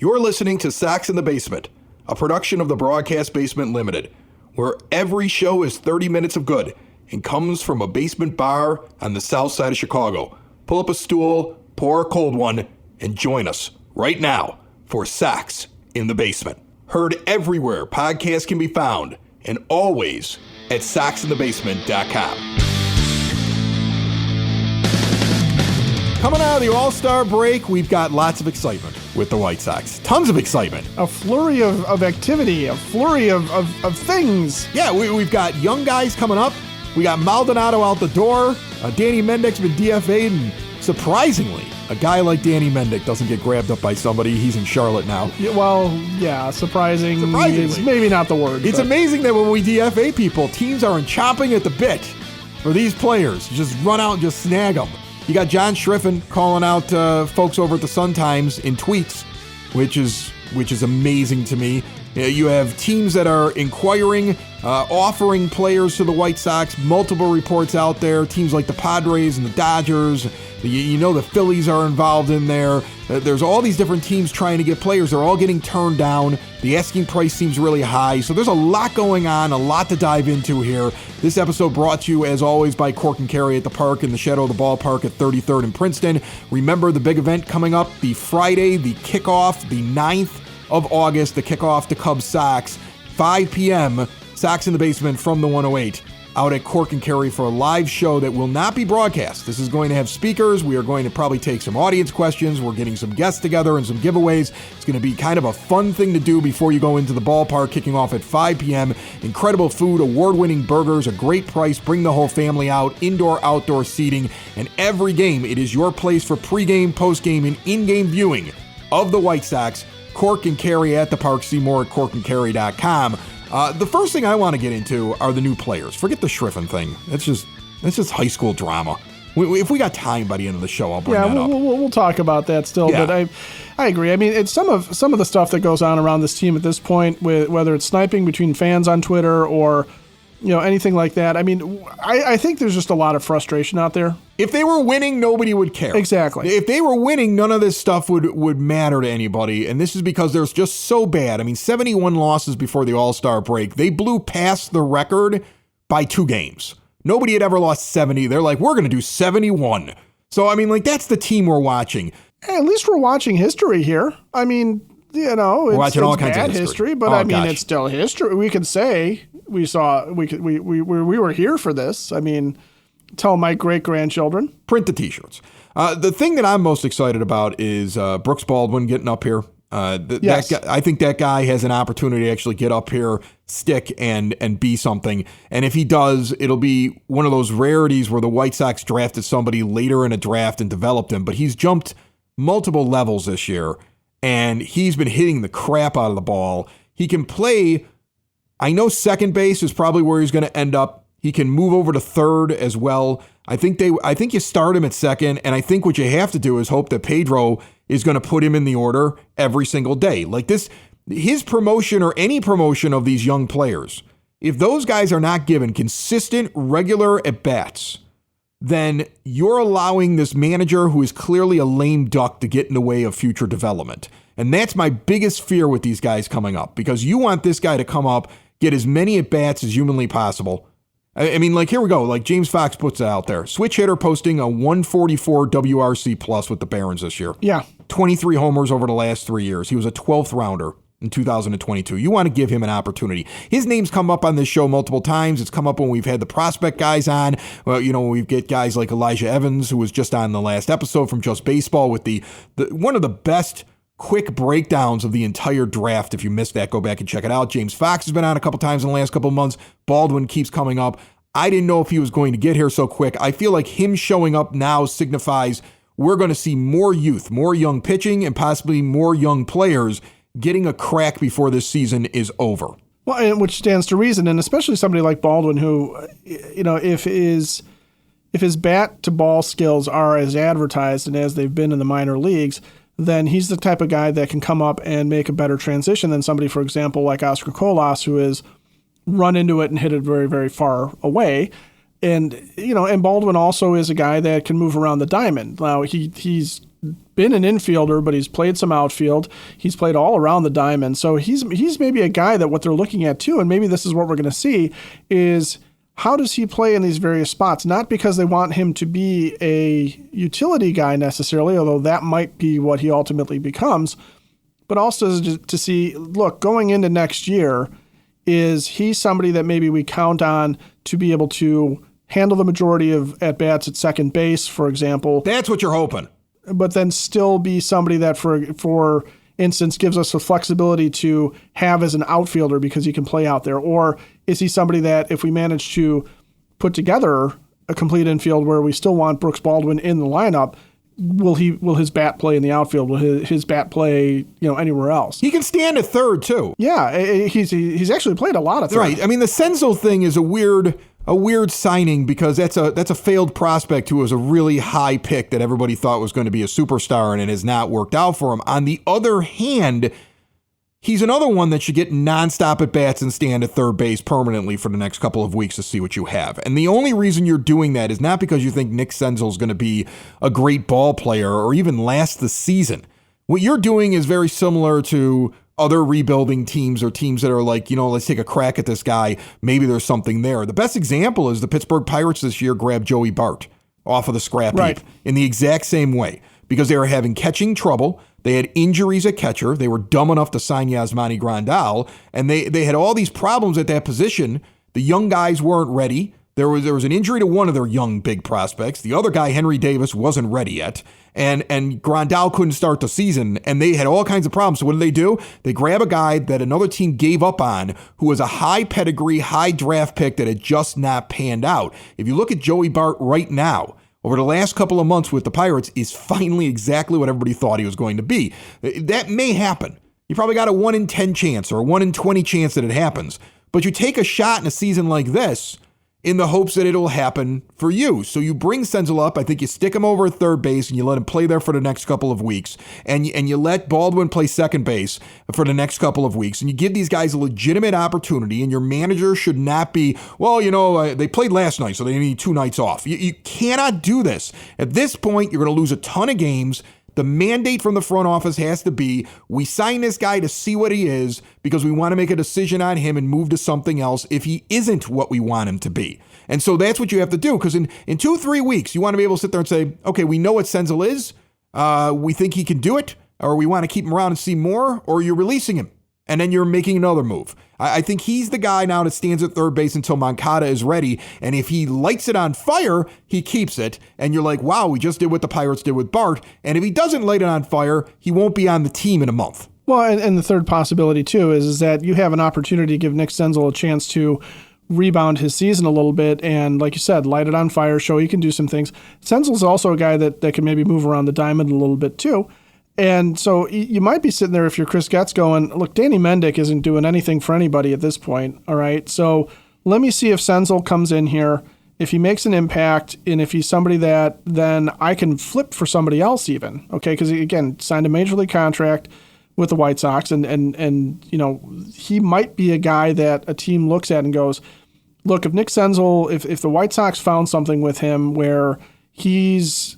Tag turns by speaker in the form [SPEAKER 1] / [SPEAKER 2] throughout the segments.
[SPEAKER 1] You're listening to Sox in the Basement, a production of the Broadcast Basement Limited, where every show is 30 minutes of good and comes from a basement bar on the south side of Chicago. Pull up a stool, pour a cold one, and join us right now for Sox in the Basement. Heard everywhere podcasts can be found, and always at soxinthebasement.com. Coming out of the All-Star break, we've got lots of excitement with the White Sox. Tons of excitement.
[SPEAKER 2] A flurry of activity, a flurry of things.
[SPEAKER 1] Yeah, we've got young guys coming up. We got Maldonado out the door. Danny Mendick's been DFA'd, and surprisingly, a guy like Danny Mendick doesn't get grabbed up by somebody. He's in Charlotte now.
[SPEAKER 2] Yeah, surprisingly is maybe not the word.
[SPEAKER 1] It's amazing that when we DFA people, teams are chomping at the bit for these players. Just run out and just snag them. You got John Schriffen calling out folks over at the Sun-Times in tweets, which is amazing to me. You have teams that are inquiring, offering players to the White Sox, multiple reports out there, teams like the Padres and the Dodgers. You know the Phillies are involved in there. There's all these different teams trying to get players. They're all getting turned down. The asking price seems really high. So there's a lot going on, a lot to dive into here. This episode brought to you, as always, by Cork and Carry at the Park in the shadow of the ballpark at 33rd and Princeton. Remember the big event coming up, the Friday, the kickoff, the 9th of August, the kickoff to Cubs Sox, 5 p.m., Sox in the Basement from the 108. Out at Cork and Carry for a live show that will not be broadcast. This is going to have speakers. We are going to probably take some audience questions. We're getting some guests together and some giveaways. It's going to be kind of a fun thing to do before you go into the ballpark, kicking off at 5 p.m. Incredible food, award-winning burgers, a great price. Bring the whole family out, indoor, outdoor seating, and every game, it is your place for pregame, postgame, and in-game viewing of the White Sox. Cork and Carry at the Park. See more at corkandcarry.com. The first thing I want to get into are the new players. Forget the Schriffen thing. That's just high school drama. If we got time by the end of the show, I'll bring that up.
[SPEAKER 2] We'll talk about that still. Yeah. But I agree. I mean, it's some of the stuff that goes on around this team at this point, with whether it's sniping between fans on Twitter or anything like that. I mean, I think there's just a lot of frustration out there.
[SPEAKER 1] If they were winning, nobody would care.
[SPEAKER 2] Exactly.
[SPEAKER 1] If they were winning, none of this stuff would matter to anybody. And this is because they're just so bad. I mean, 71 losses before the All-Star break. They blew past the record by 2 games. Nobody had ever lost 70. They're like, we're going to do 71. So, I mean, that's the team we're watching.
[SPEAKER 2] Hey, at least we're watching history here. I mean, we're
[SPEAKER 1] watching all kinds
[SPEAKER 2] bad
[SPEAKER 1] of history.
[SPEAKER 2] But it's still history. We can say we were here for this. I mean, tell my great-grandchildren.
[SPEAKER 1] Print the T-shirts. The thing that I'm most excited about is Brooks Baldwin getting up here.
[SPEAKER 2] Yes.
[SPEAKER 1] That guy, I think that guy has an opportunity to actually get up here, stick, and be something. And if he does, it'll be one of those rarities where the White Sox drafted somebody later in a draft and developed him. But he's jumped multiple levels this year, and he's been hitting the crap out of the ball. He can play. I know second base is probably where he's going to end up. He can move over to third as well. I think you start him at second, and I think what you have to do is hope that Pedro is going to put him in the order every single day. Like this, his promotion or any promotion of these young players, if those guys are not given consistent, regular at-bats, then you're allowing this manager who is clearly a lame duck to get in the way of future development. And that's my biggest fear with these guys coming up, because you want this guy to come up, get as many at-bats as humanly possible. I mean, here we go. Like James Fox puts it out there. Switch hitter posting a 144 WRC plus with the Barons this year.
[SPEAKER 2] Yeah.
[SPEAKER 1] 23 homers over the last 3 years. He was a 12th rounder in 2022. You want to give him an opportunity. His name's come up on this show multiple times. It's come up when we've had the prospect guys on. Well, when we get guys like Elijah Evans, who was just on the last episode from Just Baseball with the one of the best quick breakdowns of the entire draft. If you missed that, go back and check it out. James Fox has been on a couple times in the last couple of months. Baldwin keeps coming up. I didn't know if he was going to get here so quick. I feel like him showing up now signifies we're going to see more youth, more young pitching, and possibly more young players getting a crack before this season is over.
[SPEAKER 2] Well, which stands to reason, and especially somebody like Baldwin who, if his bat to ball skills are as advertised and as they've been in the minor leagues, then he's the type of guy that can come up and make a better transition than somebody, for example, like Oscar Colas, who is run into it and hit it very, very far away. And, and Baldwin also is a guy that can move around the diamond. Now, he's been an infielder, but he's played some outfield. He's played all around the diamond. So he's maybe a guy that what they're looking at too, and maybe this is what we're going to see, is how does he play in these various spots? Not because they want him to be a utility guy necessarily, although that might be what he ultimately becomes, but also to see, look, going into next year, is he somebody that maybe we count on to be able to handle the majority of at-bats at second base, for example.
[SPEAKER 1] That's what you're hoping.
[SPEAKER 2] But then still be somebody that, for instance, gives us the flexibility to have as an outfielder because he can play out there? Or is he somebody that if we manage to put together a complete infield where we still want Brooks Baldwin in the lineup, will his bat play in the outfield? Will his bat play anywhere else?
[SPEAKER 1] He can stand at third too.
[SPEAKER 2] Yeah, he's actually played a lot of third.
[SPEAKER 1] Right. I mean, the Senzel thing is a weird signing because that's a failed prospect who was a really high pick that everybody thought was going to be a superstar, and it has not worked out for him. On the other hand, he's another one that should get nonstop at bats and stand at third base permanently for the next couple of weeks to see what you have. And the only reason you're doing that is not because you think Nick Senzel is going to be a great ball player or even last the season. What you're doing is very similar to other rebuilding teams or teams that are like, let's take a crack at this guy. Maybe there's something there. The best example is the Pittsburgh Pirates this year grabbed Joey Bart off of the scrap heap in the exact same way because they were having catching trouble. They had injuries at catcher. They were dumb enough to sign Yasmani Grandal, and they had all these problems at that position. The young guys weren't ready. There was an injury to one of their young big prospects. The other guy, Henry Davis, wasn't ready yet. And Grandal couldn't start the season, and they had all kinds of problems. So what do? They grab a guy that another team gave up on who was a high pedigree, high draft pick that had just not panned out. If you look at Joey Bart right now, over the last couple of months with the Pirates, is finally exactly what everybody thought he was going to be. That may happen. You probably got a 1 in 10 chance or a 1 in 20 chance that it happens. But you take a shot in a season like this in the hopes that it'll happen for you. So you bring Senzel up. I think you stick him over at third base and you let him play there for the next couple of weeks. And you let Baldwin play second base for the next couple of weeks. And you give these guys a legitimate opportunity. And your manager should not be, they played last night, so they need 2 nights off. You cannot do this. At this point, you're going to lose a ton of games. The mandate from the front office has to be, we sign this guy to see what he is because we want to make a decision on him and move to something else if he isn't what we want him to be. And so that's what you have to do, because in 2-3 weeks, you want to be able to sit there and say, okay, we know what Senzel is. We think he can do it, or we want to keep him around and see more, or you're releasing him. And then you're making another move. I think he's the guy now that stands at third base until Moncada is ready. And if he lights it on fire, he keeps it. And you're like, wow, we just did what the Pirates did with Bart. And if he doesn't light it on fire, he won't be on the team in a month.
[SPEAKER 2] Well, and the third possibility, too, is that you have an opportunity to give Nick Senzel a chance to rebound his season a little bit and, like you said, light it on fire, show he can do some things. Senzel's also a guy that can maybe move around the diamond a little bit, too. And so you might be sitting there if you're Chris Getz going, look, Danny Mendick isn't doing anything for anybody at this point, all right? So let me see if Senzel comes in here, if he makes an impact, and if he's somebody that then I can flip for somebody else even, okay? Because, again, signed a major league contract with the White Sox, and he might be a guy that a team looks at and goes, look, if Nick Senzel, if the White Sox found something with him where he's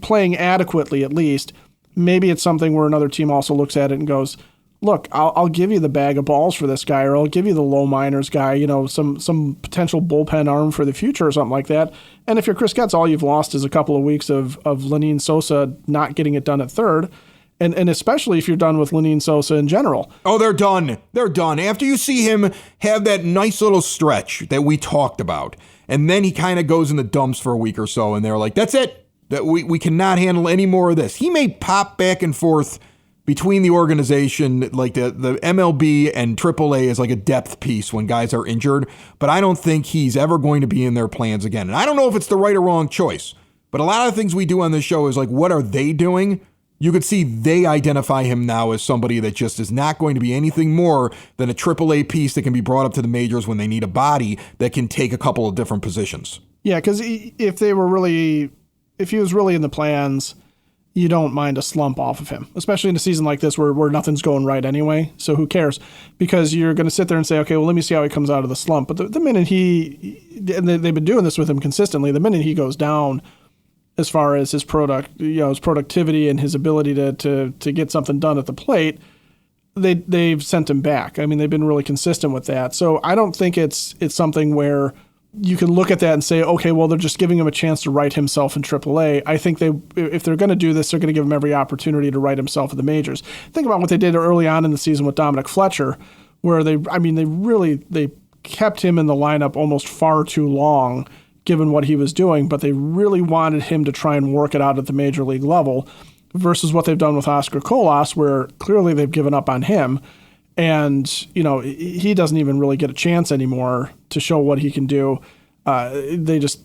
[SPEAKER 2] playing adequately at least, maybe it's something where another team also looks at it and goes, look, I'll give you the bag of balls for this guy, or I'll give you the low minors guy, some potential bullpen arm for the future or something like that. And if you're Chris Getz, all you've lost is a couple of weeks of Lenyn Sosa not getting it done at third. And especially if you're done with Lenyn Sosa in general.
[SPEAKER 1] Oh, they're done. They're done. After you see him have that nice little stretch that we talked about, and then he kind of goes in the dumps for a week or so, and they're like, that's it. That we cannot handle any more of this. He may pop back and forth between the organization, like the MLB and AAA is like a depth piece when guys are injured, but I don't think he's ever going to be in their plans again. And I don't know if it's the right or wrong choice, but a lot of the things we do on this show is like, what are they doing? You could see they identify him now as somebody that just is not going to be anything more than a AAA piece that can be brought up to the majors when they need a body that can take a couple of different positions.
[SPEAKER 2] Yeah, because if he was really in the plans, you don't mind a slump off of him, especially in a season like this where nothing's going right anyway. So who cares? Because you're going to sit there and say, okay, well, let me see how he comes out of the slump. But the minute and they've been doing this with him consistently, the minute he goes down, as far as his productivity and his ability to get something done at the plate, they've sent him back. I mean, they've been really consistent with that. So I don't think it's something where you can look at that and say, okay, well, they're just giving him a chance to right himself in AAA. I think if they're going to do this, they're going to give him every opportunity to right himself in the majors. Think about what they did early on in the season with Dominic Fletcher, where they kept him in the lineup almost far too long, given what he was doing, but they really wanted him to try and work it out at the major league level, versus what they've done with Oscar Colas, where clearly they've given up on him. And, he doesn't even really get a chance anymore to show what he can do. They just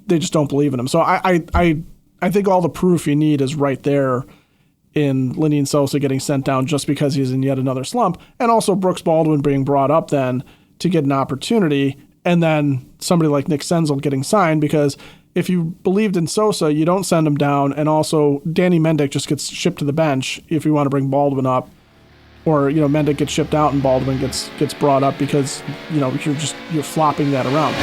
[SPEAKER 2] don't believe in him. So I think all the proof you need is right there in Lenyn Sosa getting sent down just because he's in yet another slump, and also Brooks Baldwin being brought up then to get an opportunity, and then somebody like Nick Senzel getting signed, because if you believed in Sosa, you don't send him down, and also Danny Mendick just gets shipped to the bench if you want to bring Baldwin up. Or, Mendick gets shipped out and Baldwin gets brought up because, you're flopping that around.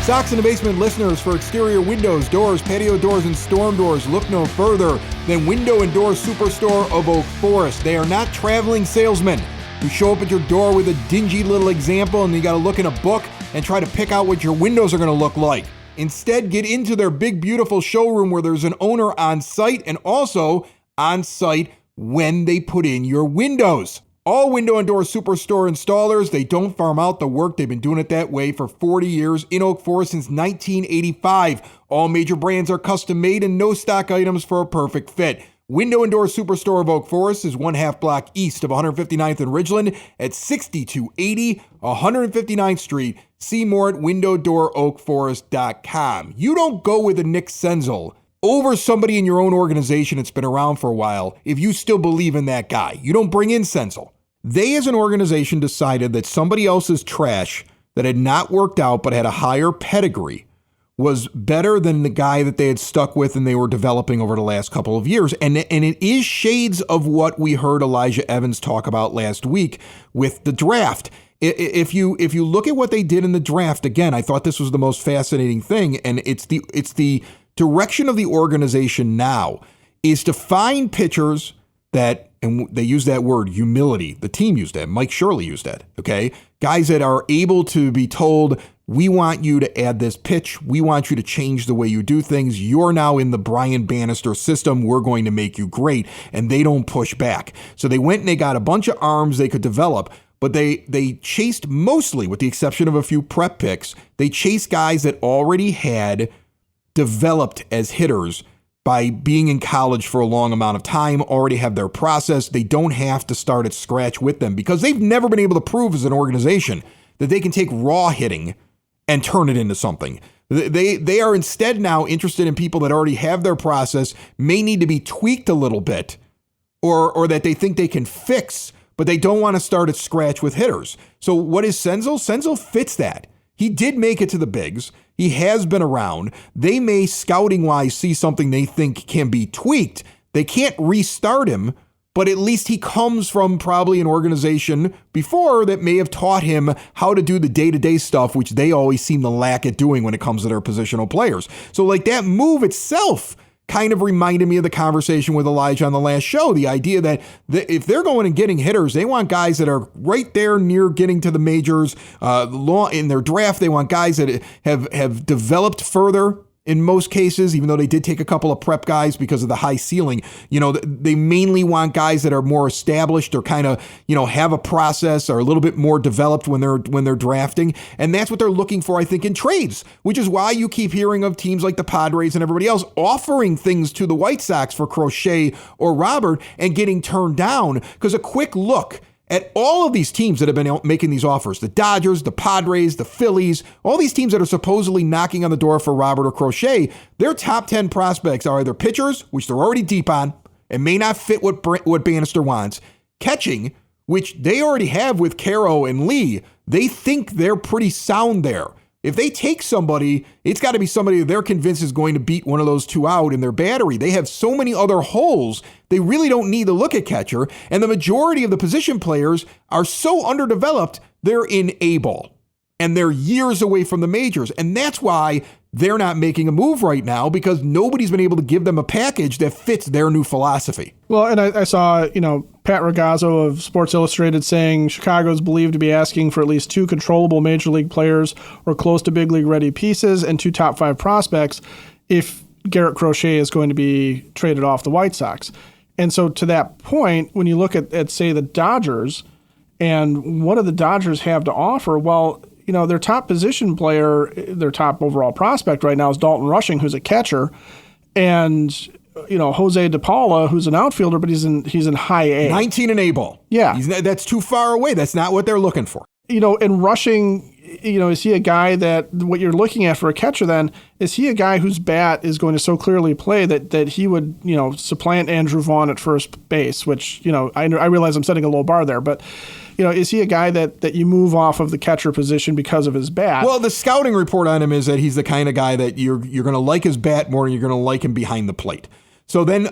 [SPEAKER 1] Sox in the Basement listeners, for exterior windows, doors, patio doors, and storm doors, look no further than Window and Door Superstore of Oak Forest. They are not traveling salesmen who show up at your door with a dingy little example and you got to look in a book and try to pick out what your windows are going to look like. Instead, get into their big, beautiful showroom where there's an owner on site, and also on site when they put in your windows. All Window and Door Superstore installers, they don't farm out the work. They've been doing it that way for 40 years in Oak Forest since 1985. All major brands are custom made and no stock items for a perfect fit. Window and Door Superstore of Oak Forest is 1/2 block east of 159th and Ridgeland at 6280 159th Street. See more at windowdooroakforest.com. You don't go with a Nick Senzel over somebody in your own organization that's been around for a while if you still believe in that guy. You don't bring in Senzel. They as an organization decided that somebody else's trash that had not worked out but had a higher pedigree was better than the guy that they had stuck with and they were developing over the last couple of years. And it is shades of what we heard Elijah Evans talk about last week with the draft. If you look at what they did in the draft, again, I thought this was the most fascinating thing, and it's the direction of the organization now is to find pitchers that, and they use that word, humility. The team used that. Mike Shirley used that, okay? Guys that are able to be told, we want you to add this pitch. We want you to change the way you do things. You're now in the Brian Bannister system. We're going to make you great. And they don't push back. So they went and they got a bunch of arms they could develop, but they chased mostly, with the exception of a few prep picks, they chased guys that already had developed as hitters by being in college for a long amount of time, already have their process. They don't have to start at scratch with them because they've never been able to prove as an organization that they can take raw hitting and turn it into something. They are instead now interested in people that already have their process, may need to be tweaked a little bit, or that they think they can fix, but they don't want to start at scratch with hitters. So what is Senzel? Senzel fits that. He did make it to the bigs. He has been around. They may, scouting-wise, see something they think can be tweaked. They can't restart him, but at least he comes from probably an organization before that may have taught him how to do the day-to-day stuff, which they always seem to lack at doing when it comes to their positional players. So like that move itself kind of reminded me of the conversation with Elijah on the last show. The idea that if they're going and getting hitters, they want guys that are right there near getting to the majors. In their draft, they want guys that have developed further. In most cases, even though they did take a couple of prep guys because of the high ceiling, they mainly want guys that are more established or kind of, have a process or a little bit more developed when they're drafting. And that's what they're looking for, I think, in trades, which is why you keep hearing of teams like the Padres and everybody else offering things to the White Sox for Crochet or Robert and getting turned down. Because a quick look at all of these teams that have been making these offers, the Dodgers, the Padres, the Phillies, all these teams that are supposedly knocking on the door for Robert or Crochet, their top 10 prospects are either pitchers, which they're already deep on and may not fit what Bannister wants, catching, which they already have with Caro and Lee. They think they're pretty sound there. If they take somebody, it's got to be somebody that they're convinced is going to beat one of those two out in their battery. They have so many other holes, they really don't need to look at catcher. And the majority of the position players are so underdeveloped, they're in A-ball. And they're years away from the majors. And that's why they're not making a move right now, because nobody's been able to give them a package that fits their new philosophy.
[SPEAKER 2] Well, and I saw, Pat Ragazzo of Sports Illustrated saying Chicago's believed to be asking for at least 2 controllable major league players or close to big league ready pieces and 2 top 5 prospects if Garrett Crochet is going to be traded off the White Sox. And so to that point, when you look at say, the Dodgers, and what do the Dodgers have to offer? Well, their top position player, their top overall prospect right now is Dalton Rushing, who's a catcher, and Jose DePaula, who's an outfielder, but he's in high A.
[SPEAKER 1] 19 in A-ball.
[SPEAKER 2] Yeah.
[SPEAKER 1] That's too far away. That's not what they're looking for.
[SPEAKER 2] And Rushing, is he a guy that what you're looking at for a catcher then, is he a guy whose bat is going to so clearly play that he would, supplant Andrew Vaughn at first base, which, I realize I'm setting a low bar there, but is he a guy that you move off of the catcher position because of his bat?
[SPEAKER 1] Well, the scouting report on him is that he's the kind of guy that you're going to like his bat more than you're going to like him behind the plate. So then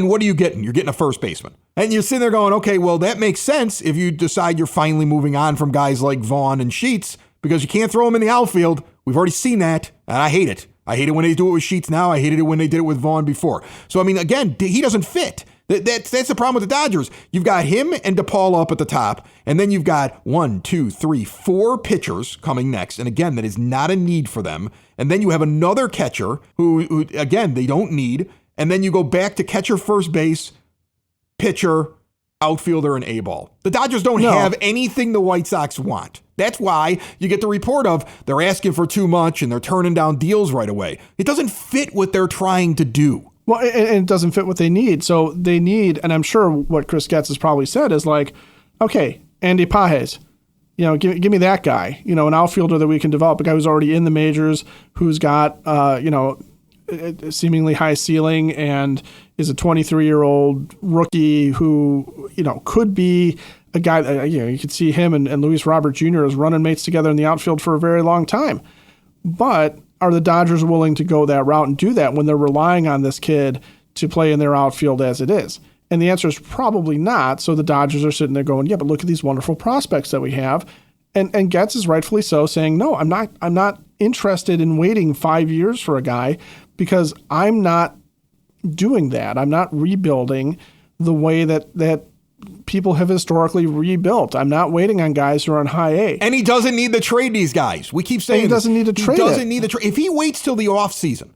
[SPEAKER 1] what are you getting? You're getting a first baseman. And you're sitting there going, okay, well, that makes sense if you decide you're finally moving on from guys like Vaughn and Sheets, because you can't throw them in the outfield. We've already seen that, and I hate it. I hate it when they do it with Sheets now. I hated it when they did it with Vaughn before. So, again, he doesn't fit. That's the problem with the Dodgers. You've got him and DePaul up at the top, and then you've got 1, 2, 3, 4 pitchers coming next. And again, that is not a need for them. And then you have another catcher who again, they don't need. And then you go back to catcher, first base, pitcher, outfielder, and A-ball. The Dodgers don't have anything the White Sox want. That's why you get the report of they're asking for too much and they're turning down deals right away. It doesn't fit what they're trying to do.
[SPEAKER 2] Well, and it doesn't fit what they need. So they need, and I'm sure what Chris Getz has probably said is like, okay, Andy Pages, give me that guy, an outfielder that we can develop, a guy who's already in the majors, who's got, a seemingly high ceiling and is a 23-year-old rookie who, could be a guy that, you could see him and Luis Robert Jr. as running mates together in the outfield for a very long time. But are the Dodgers willing to go that route and do that when they're relying on this kid to play in their outfield as it is? And the answer is probably not. So the Dodgers are sitting there going, yeah, but look at these wonderful prospects that we have. And Getz is rightfully so saying, no, I'm not interested in waiting 5 years for a guy because I'm not doing that. I'm not rebuilding the way that people have historically rebuilt. I'm not waiting on guys who are on high A.
[SPEAKER 1] And he doesn't need to trade these guys. We keep saying
[SPEAKER 2] he doesn't need to trade.
[SPEAKER 1] He doesn't need to trade. If he waits till the offseason,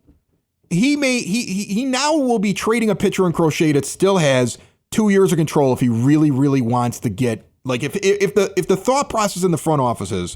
[SPEAKER 1] he now will be trading a pitcher in Crochet that still has 2 years of control if he really, really wants to get, like, if the thought process in the front office is,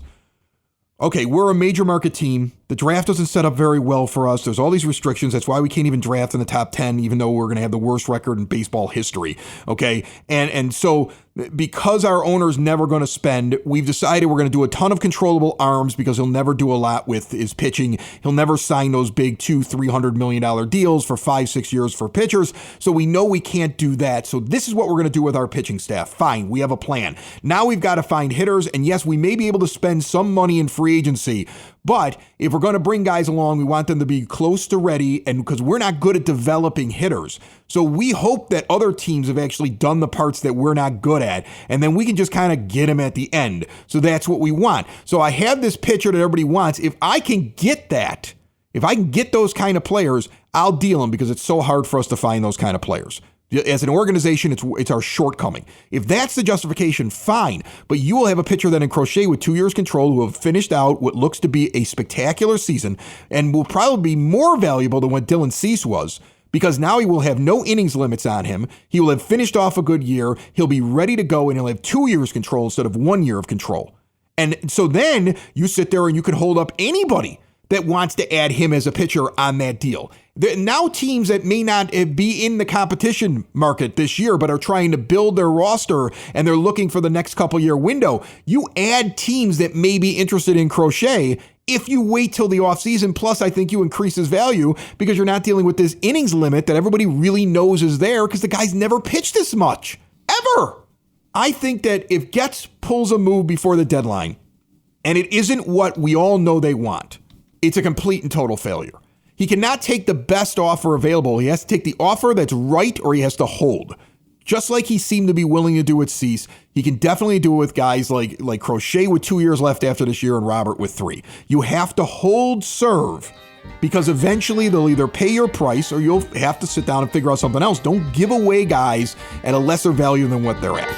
[SPEAKER 1] okay, we're a major market team. The draft doesn't set up very well for us. There's all these restrictions. That's why we can't even draft in the top 10, even though we're going to have the worst record in baseball history. Okay. And so because our owner's never going to spend, we've decided we're going to do a ton of controllable arms because he'll never do a lot with his pitching. He'll never sign those big $200-300 million deals for 5-6 years for pitchers. So we know we can't do that. So this is what we're going to do with our pitching staff. Fine. We have a plan. Now we've got to find hitters. And yes, we may be able to spend some money in free agency, but if we're going to bring guys along, we want them to be close to ready, and because we're not good at developing hitters. So we hope that other teams have actually done the parts that we're not good at, and then we can just kind of get them at the end. So that's what we want. So I have this pitcher that everybody wants. If I can get that, if I can get those kind of players, I'll deal them because it's so hard for us to find those kind of players. As an organization, it's our shortcoming. If that's the justification, fine. But you will have a pitcher then in Crochet with 2 years control who have finished out what looks to be a spectacular season and will probably be more valuable than what Dylan Cease was, because now he will have no innings limits on him. He will have finished off a good year. He'll be ready to go, and he'll have 2 years control instead of 1 year of control. And so then you sit there and you can hold up anybody that wants to add him as a pitcher on that deal. Now teams that may not be in the competition market this year, but are trying to build their roster and they're looking for the next couple year window, you add teams that may be interested in Crochet if you wait till the offseason. Plus, I think you increase his value because you're not dealing with this innings limit that everybody really knows is there because the guy's never pitched this much, ever. I think that if Getz pulls a move before the deadline, and it isn't what we all know they want. It's a complete and total failure. He cannot take the best offer available. He has to take the offer that's right, or he has to hold. Just like he seemed to be willing to do with Cease, he can definitely do it with guys like Crochet with 2 years left after this year and Robert with 3. You have to hold serve, because eventually they'll either pay your price or you'll have to sit down and figure out something else. Don't give away guys at a lesser value than what they're at.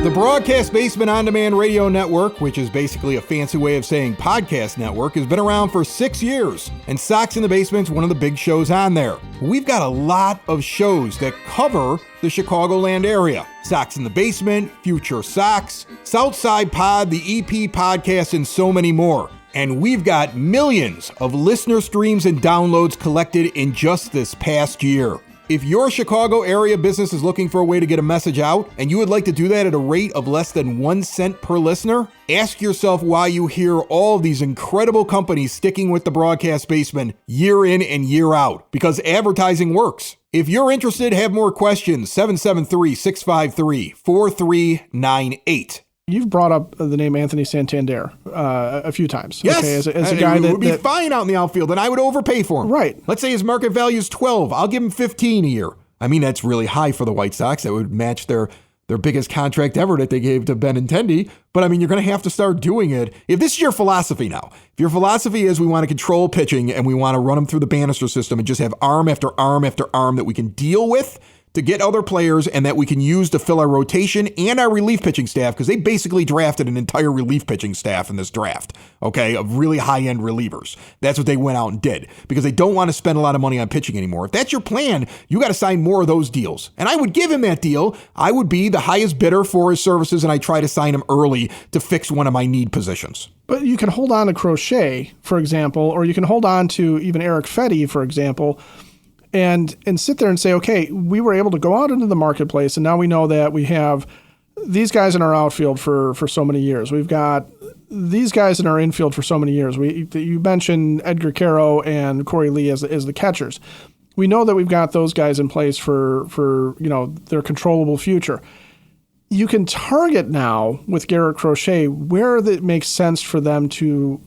[SPEAKER 1] The Broadcast Basement On Demand Radio Network, which is basically a fancy way of saying podcast network, has been around for 6 years, and Sox in the Basement's one of the big shows on there. We've got a lot of shows that cover the Chicagoland area. Sox in the Basement, Future Sox, Southside Pod, the EP podcast, and so many more. And we've got millions of listener streams and downloads collected in just this past year. If your Chicago area business is looking for a way to get a message out, and you would like to do that at a rate of less than 1 cent per listener, ask yourself why you hear all of these incredible companies sticking with the Broadcast Basement year in and year out, because advertising works. If you're interested, have more questions, 773-653-4398.
[SPEAKER 2] You've brought up the name Anthony Santander a few times.
[SPEAKER 1] Yes,
[SPEAKER 2] okay, as a guy that
[SPEAKER 1] would be fine out in the outfield, and I would overpay for him.
[SPEAKER 2] Right.
[SPEAKER 1] Let's say his market value is 12. I'll give him 15 a year. I mean, that's really high for the White Sox. That would match their biggest contract ever that they gave to Benintendi. But I mean, you're going to have to start doing it. If this is your philosophy now, if your philosophy is we want to control pitching and we want to run them through the banister system and just have arm after arm after arm that we can deal with to get other players and that we can use to fill our rotation and our relief pitching staff, because they basically drafted an entire relief pitching staff in this draft, okay, of really high-end relievers. That's what they went out and did, because they don't want to spend a lot of money on pitching anymore. If that's your plan, you got to sign more of those deals. And I would give him that deal. I would be the highest bidder for his services, and I try to sign him early to fix one of my need positions.
[SPEAKER 2] But you can hold on to Crochet, for example, or you can hold on to even Eric Fetty, for example, and sit there and say, okay, we were able to go out into the marketplace, and now we know that we have these guys in our outfield for so many years. We've got these guys in our infield for so many years. You mentioned Edgar Caro and Corey Lee as the catchers. We know that we've got those guys in place for their controllable future. You can target now with Garrett Crochet where it makes sense for them to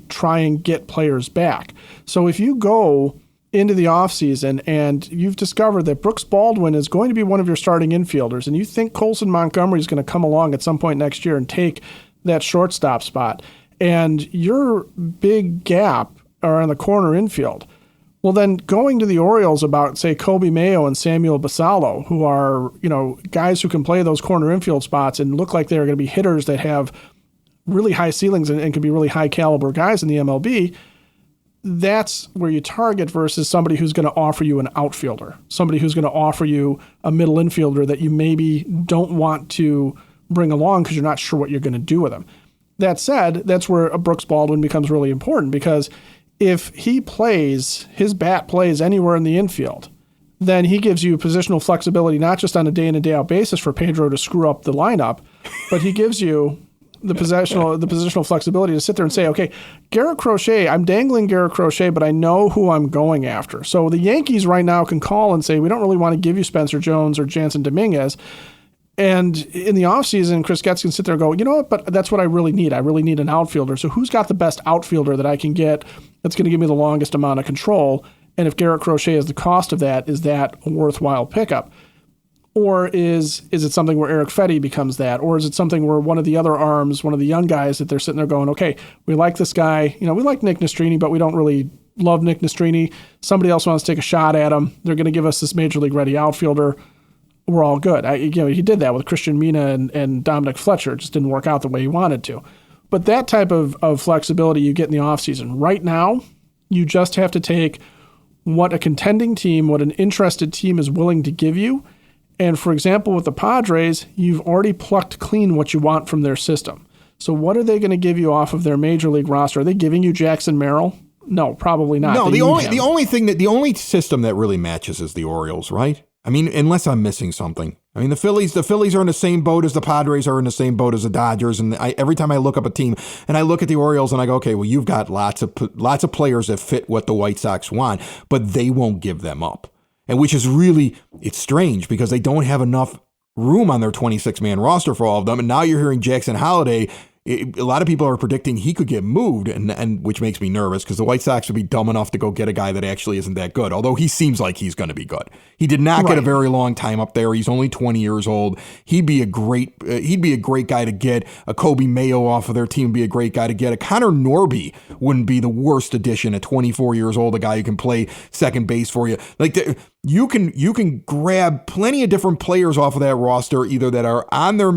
[SPEAKER 2] try and get players back. So if you go into the offseason and you've discovered that Brooks Baldwin is going to be one of your starting infielders, and you think Colson Montgomery is going to come along at some point next year and take that shortstop spot, and your big gap are on the corner infield, well, then going to the Orioles about, say, Kobe Mayo and Samuel Basallo, who are, guys who can play those corner infield spots and look like they're going to be hitters that have really high ceilings and can be really high caliber guys in the MLB, that's where you target versus somebody who's going to offer you an outfielder, somebody who's going to offer you a middle infielder that you maybe don't want to bring along because you're not sure what you're going to do with him. That said, that's where a Brooks Baldwin becomes really important, because if his bat plays anywhere in the infield, then he gives you positional flexibility, not just on a day in and day out basis for Pedro to screw up the lineup, but he gives you the positional flexibility to sit there and say, okay, Garrett Crochet, I'm dangling Garrett Crochet, but I know who I'm going after. So the Yankees right now can call and say, we don't really want to give you Spencer Jones or Jansen Dominguez. And in the offseason, Chris Getz can sit there and go, you know what, but that's what I really need. I really need an outfielder. So who's got the best outfielder that I can get that's going to give me the longest amount of control? And if Garrett Crochet is the cost of that, is that a worthwhile pickup? Or is it something where Eric Fetty becomes that? Or is it something where one of the other arms, one of the young guys that they're sitting there going, okay, we like this guy. We like Nick Nastrini, but we don't really love Nick Nastrini. Somebody else wants to take a shot at him. They're going to give us this major league ready outfielder. We're all good. He did that with Christian Mina and Dominic Fletcher. It just didn't work out the way he wanted to. But that type of flexibility you get in the offseason. Right now, you just have to take what a contending team, what an interested team is willing to give you. And for example, with the Padres, you've already plucked clean what you want from their system. So what are they going to give you off of their major league roster? Are they giving you Jackson Merrill? No, probably not.
[SPEAKER 1] No, the only system that really matches is the Orioles, right? I mean, unless I'm missing something. I mean, the Phillies are in the same boat as the Padres are in the same boat as the Dodgers. And every time I look up a team and I look at the Orioles and I go, okay, well, you've got lots of players that fit what the White Sox want, but they won't give them up. And which is really, it's strange because they don't have enough room on their 26-man roster for all of them. And now you're hearing Jackson Holliday. A lot of people are predicting he could get moved, and which makes me nervous because the White Sox would be dumb enough to go get a guy that actually isn't that good, although he seems like he's going to be good. He did not get a very long time up there. He's only 20 years old. He'd be a great guy to get. A Kobe Mayo off of their team would be a great guy to get. A Connor Norby wouldn't be the worst addition at 24 years old, a guy who can play second base for you. You can grab plenty of different players off of that roster, either that are on their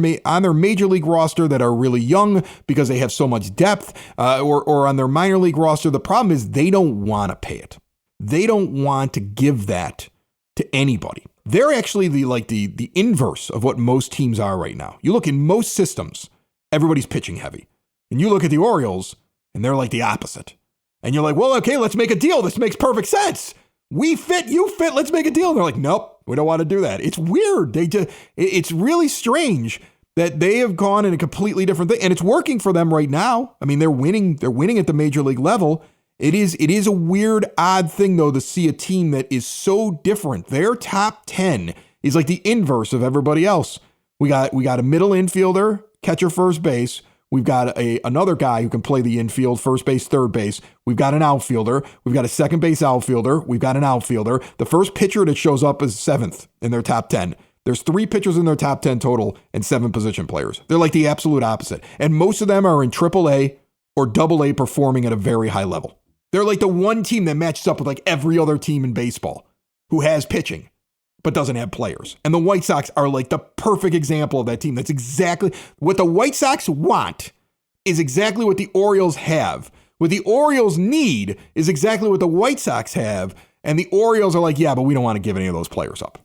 [SPEAKER 1] major league roster that are really young because they have so much depth, or on their minor league roster. The problem is they don't want to pay it. They don't want to give that to anybody. They're actually the inverse of what most teams are right now. You look in most systems, everybody's pitching heavy, and you look at the Orioles, and they're like the opposite. And you're like, well, okay, let's make a deal. This makes perfect sense. We fit, you fit, let's make a deal. And they're like, nope, we don't want to do that. It's weird. It's really strange that they have gone in a completely different thing. And it's working for them right now. I mean, they're winning at the major league level. It is a weird, odd thing, though, to see a team that is so different. Their top 10 is like the inverse of everybody else. We got a middle infielder, catcher, first base. We've got another guy who can play the infield, first base, third base. We've got an outfielder. We've got a second base outfielder. We've got an outfielder. The first pitcher that shows up is 7th in their top 10. There's 3 pitchers in their top 10 total and 7 position players. They're like the absolute opposite. And most of them are in AAA or AA performing at a very high level. They're like the one team that matches up with like every other team in baseball who has pitching but doesn't have players. And the White Sox are like the perfect example of that team. That's exactly what the White Sox want, is exactly what the Orioles have. What the Orioles need is exactly what the White Sox have. And the Orioles are like, yeah, but we don't want to give any of those players up.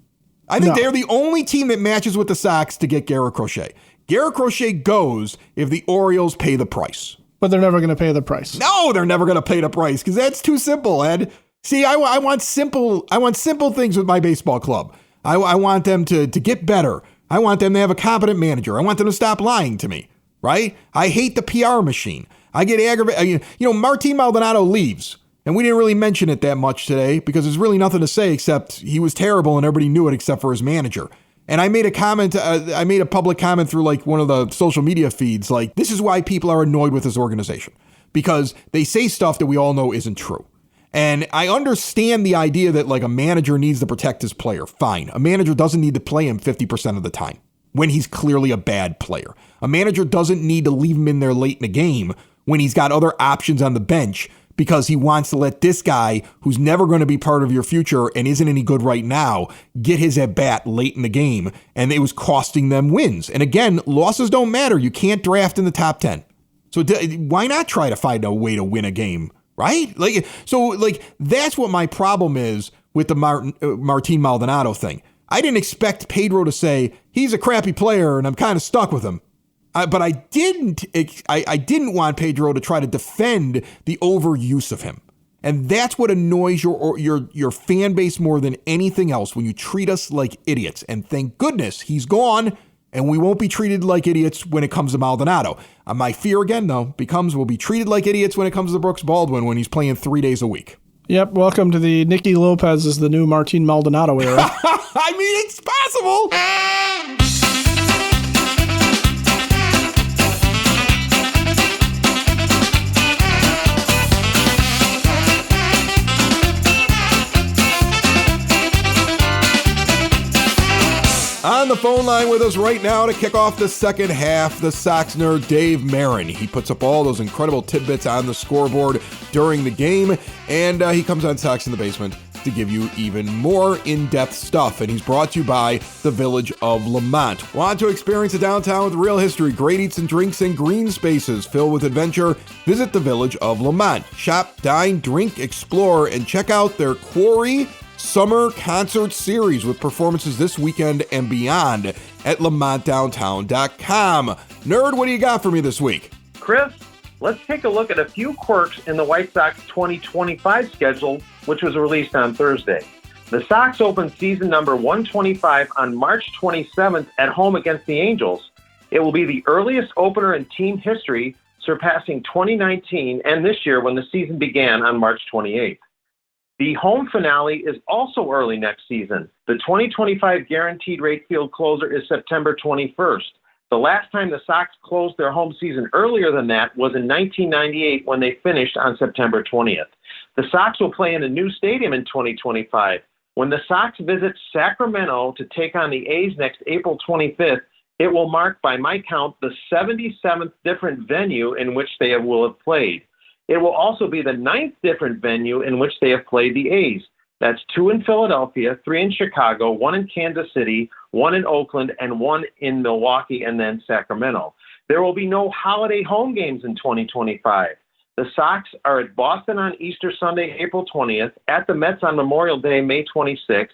[SPEAKER 1] I think they're the only team that matches with the Sox to get Garrett Crochet. Garrett Crochet goes if the Orioles pay the price.
[SPEAKER 2] But they're never going to pay the price.
[SPEAKER 1] No, they're never going to pay the price because that's too simple, Ed. See, I want simple things with my baseball club. I want them to get better. I want them to have a competent manager. I want them to stop lying to me, right? I hate the PR machine. I get aggravated. Martin Maldonado leaves, and we didn't really mention it that much today because there's really nothing to say except he was terrible and everybody knew it except for his manager. And I made a comment, I made a public comment through like one of the social media feeds, like, this is why people are annoyed with this organization, because they say stuff that we all know isn't true. And I understand the idea that like a manager needs to protect his player. Fine. A manager doesn't need to play him 50% of the time when he's clearly a bad player. A manager doesn't need to leave him in there late in the game when he's got other options on the bench because he wants to let this guy who's never going to be part of your future and isn't any good right now get his at bat late in the game. And it was costing them wins. And again, losses don't matter. You can't draft in the top 10. So why not try to find a way to win a game? Right? That's what my problem is with the Martin Maldonado thing. I didn't expect Pedro to say he's a crappy player and I'm kind of stuck with him. But I didn't want Pedro to try to defend the overuse of him. And that's what annoys your fan base more than anything else, when you treat us like idiots. And thank goodness he's gone. And we won't be treated like idiots when it comes to Maldonado. My fear again, though, becomes we'll be treated like idiots when it comes to Brooks Baldwin when he's playing 3 days a week.
[SPEAKER 2] Yep, welcome to the Nicky Lopez is the new Martin Maldonado era.
[SPEAKER 1] I mean, it's possible. On the phone line with us right now to kick off the second half, the Sox nerd Dave Marin. He puts up all those incredible tidbits on the scoreboard during the game, and he comes on Sox in the Basement to give you even more in-depth stuff. And he's brought to you by the Village of Lamont. Want to experience a downtown with real history, great eats and drinks, and green spaces filled with adventure? Visit the Village of Lamont. Shop, dine, drink, explore, and check out their Quarry Summer Concert Series with performances this weekend and beyond at lamontdowntown.com. Nerd, what do you got for me this week?
[SPEAKER 3] Chris, let's take a look at a few quirks in the White Sox 2025 schedule, which was released on Thursday. The Sox open season number 125 on March 27th at home against the Angels. It will be the earliest opener in team history, surpassing 2019 and this year when the season began on March 28th. The home finale is also early next season. The 2025 guaranteed rate field closer is September 21st. The last time the Sox closed their home season earlier than that was in 1998 when they finished on September 20th. The Sox will play in a new stadium in 2025. When the Sox visit Sacramento to take on the A's next April 25th, it will mark, by my count, the 77th different venue in which they will have played. It will also be the 9th different venue in which they have played the A's. That's 2 in Philadelphia, 3 in Chicago, 1 in Kansas City, 1 in Oakland, and 1 in Milwaukee, and then Sacramento. There will be no holiday home games in 2025. The Sox are at Boston on Easter Sunday, April 20th, at the Mets on Memorial Day, May 26th,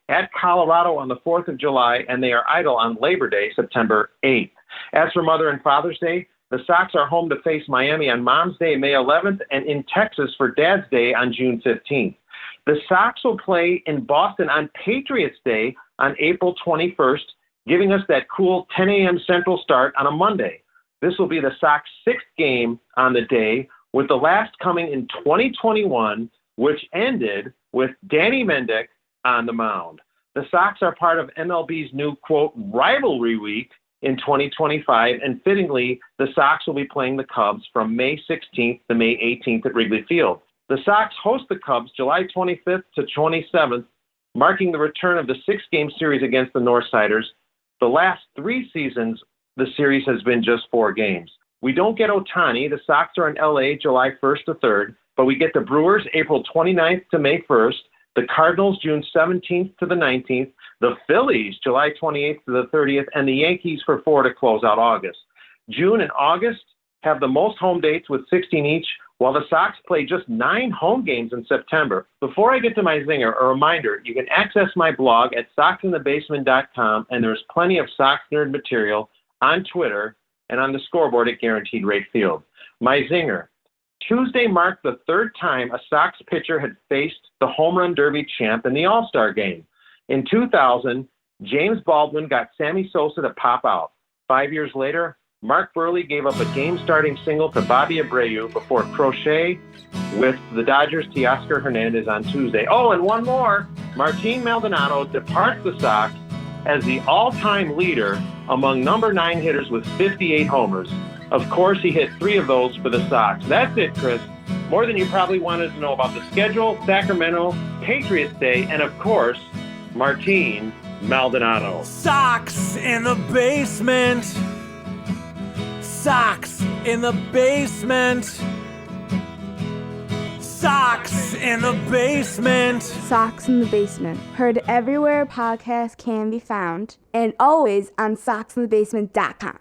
[SPEAKER 3] at Colorado on the 4th of July, and they are idle on Labor Day, September 8th. As for Mother and Father's Day, the Sox are home to face Miami on Mom's Day, May 11th, and in Texas for Dad's Day on June 15th. The Sox will play in Boston on Patriots Day on April 21st, giving us that cool 10 a.m. Central start on a Monday. This will be the Sox 6th game on the day, with the last coming in 2021, which ended with Danny Mendick on the mound. The Sox are part of MLB's new, quote, rivalry week in 2025, and fittingly, the Sox will be playing the Cubs from May 16th to May 18th at Wrigley Field. The Sox host the Cubs July 25th to 27th, marking the return of the 6-game series against the Northsiders. The last 3 seasons, the series has been just 4 games. We don't get Ohtani. The Sox are in LA July 1st to 3rd, but we get the Brewers April 29th to May 1st, the Cardinals June 17th to the 19th, the Phillies July 28th to the 30th, and the Yankees for 4 to close out August. June and August have the most home dates with 16 each, while the Sox play just 9 home games in September. Before I get to my zinger, a reminder, you can access my blog at soxinthebasement.com, and there's plenty of Sox nerd material on Twitter and on the scoreboard at Guaranteed Rate Field. My zinger. Tuesday marked the 3rd time a Sox pitcher had faced the Home Run Derby champ in the All-Star game. In 2000, James Baldwin got Sammy Sosa to pop out. 5 years later, Mark Burley gave up a game-starting single to Bobby Abreu before Crochet with the Dodgers' Teoscar Hernandez on Tuesday. Oh, and one more. Martin Maldonado departs the Sox as the all-time leader among number 9 hitters with 58 homers. Of course, he hit 3 of those for the Sox. That's it, Chris. More than you probably wanted to know about the schedule, Sacramento, Patriots Day, and of course, Martin Maldonado.
[SPEAKER 4] Sox in the basement. Sox in the basement. Sox in the basement.
[SPEAKER 5] Sox in the Basement. Heard everywhere podcasts can be found, and always on soxinthebasement.com.